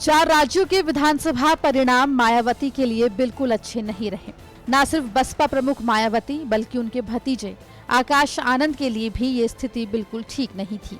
4 राज्यों के विधानसभा परिणाम मायावती के लिए बिल्कुल अच्छे नहीं रहे। न सिर्फ बसपा प्रमुख मायावती बल्कि उनके भतीजे आकाश आनंद के लिए भी ये स्थिति बिल्कुल ठीक नहीं थी।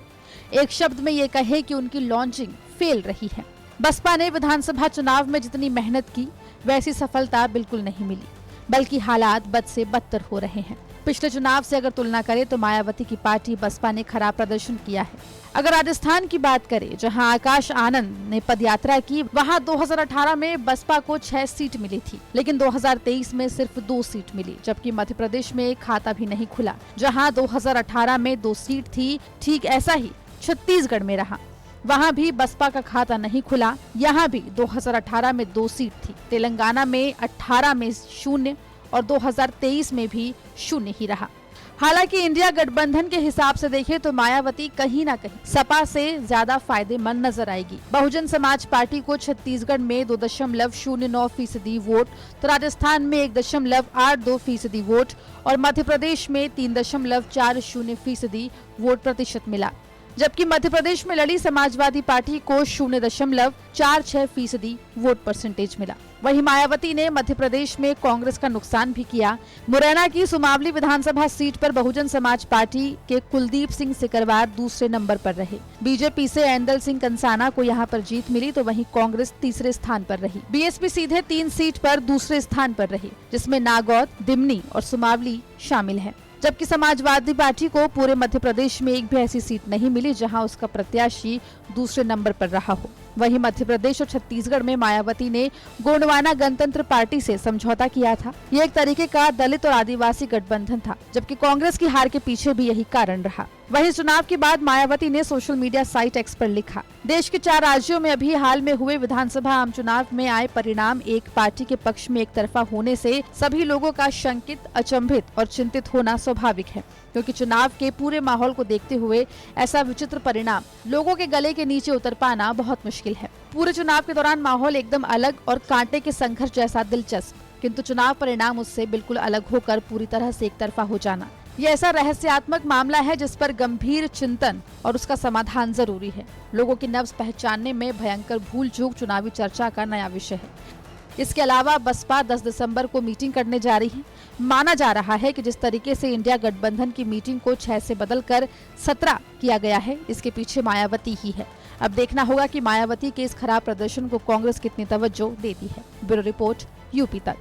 एक शब्द में ये कहे कि उनकी लॉन्चिंग फेल रही है। बसपा ने विधानसभा चुनाव में जितनी मेहनत की वैसी सफलता बिल्कुल नहीं मिली, बल्कि हालात बद से बदतर हो रहे हैं। पिछले चुनाव से अगर तुलना करें तो मायावती की पार्टी बसपा ने खराब प्रदर्शन किया है। अगर राजस्थान की बात करें, जहां आकाश आनंद ने पदयात्रा की, वहां 2018 में बसपा को 6 सीट मिली थी, लेकिन 2023 में सिर्फ 2 सीट मिली। जबकि मध्य प्रदेश में एक खाता भी नहीं खुला, जहां 2018 में 2 सीट थी। ठीक ऐसा ही छत्तीसगढ़ में रहा, वहां भी बसपा का खाता नहीं खुला। यहाँ भी 2018 में 2 सीट थी। तेलंगाना में 18 में 0 और 2023 में भी 0 ही रहा। हालांकि इंडिया गठबंधन के हिसाब से देखें तो मायावती कहीं ना कहीं सपा से ज्यादा फायदेमंद नजर आएगी। बहुजन समाज पार्टी को छत्तीसगढ़ में 2.09% वोट, तो राजस्थान में 1.82% वोट और मध्य प्रदेश में 3.40% वोट प्रतिशत मिला। जबकि मध्य प्रदेश में लड़ी समाजवादी पार्टी को 0.46% वोट परसेंटेज मिला। वहीं मायावती ने मध्य प्रदेश में कांग्रेस का नुकसान भी किया। मुरैना की सुमावली विधानसभा सीट पर बहुजन समाज पार्टी के कुलदीप सिंह सिकरवार दूसरे नंबर पर रहे। बीजेपी से ऐंदल सिंह कंसाना को यहां पर जीत मिली, तो वहीं कांग्रेस तीसरे स्थान पर रही। बीएसपी सीधे 3 सीट पर दूसरे स्थान पर रही, जिसमें नागौद, दिमनी और सुमावली शामिल है। जबकि समाजवादी पार्टी को पूरे मध्य प्रदेश में एक भी ऐसी सीट नहीं मिली जहां उसका प्रत्याशी दूसरे नंबर पर रहा हो। वहीं मध्य प्रदेश और छत्तीसगढ़ में मायावती ने गोंडवाना गणतंत्र पार्टी से समझौता किया था। ये एक तरीके का दलित और आदिवासी गठबंधन था, जबकि कांग्रेस की हार के पीछे भी यही कारण रहा। वहीं चुनाव के बाद मायावती ने सोशल मीडिया साइट एक्स पर लिखा, देश के 4 राज्यों में अभी हाल में हुए विधानसभा आम चुनाव में आए परिणाम एक पार्टी के पक्ष में एक तरफा होने से सभी लोगों का शंकित, अचंभित और चिंतित होना स्वाभाविक है, क्योंकि चुनाव के पूरे माहौल को देखते हुए ऐसा विचित्र परिणाम लोगों के गले के नीचे उतर पाना बहुत मुश्किल है। पूरे चुनाव के दौरान माहौल एकदम अलग और कांटे के संघर्ष जैसा दिलचस्प, किंतु चुनाव परिणाम उससे बिल्कुल अलग होकर पूरी तरह से एक तरफा हो जाना, ये ऐसा रहस्यात्मक मामला है जिस पर गंभीर चिंतन और उसका समाधान जरूरी है। लोगों की नब्ज पहचानने में भयंकर भूल चूक चुनावी चर्चा का नया विषय है। इसके अलावा बसपा 10 दिसंबर को मीटिंग करने जा रही है। माना जा रहा है कि जिस तरीके से इंडिया गठबंधन की मीटिंग को 6 से बदलकर 17 किया गया है, इसके पीछे मायावती ही है। अब देखना होगा कि मायावती के इस खराब प्रदर्शन को कांग्रेस कितनी तवज्जो देती है। ब्यूरो रिपोर्ट, यूपी तक।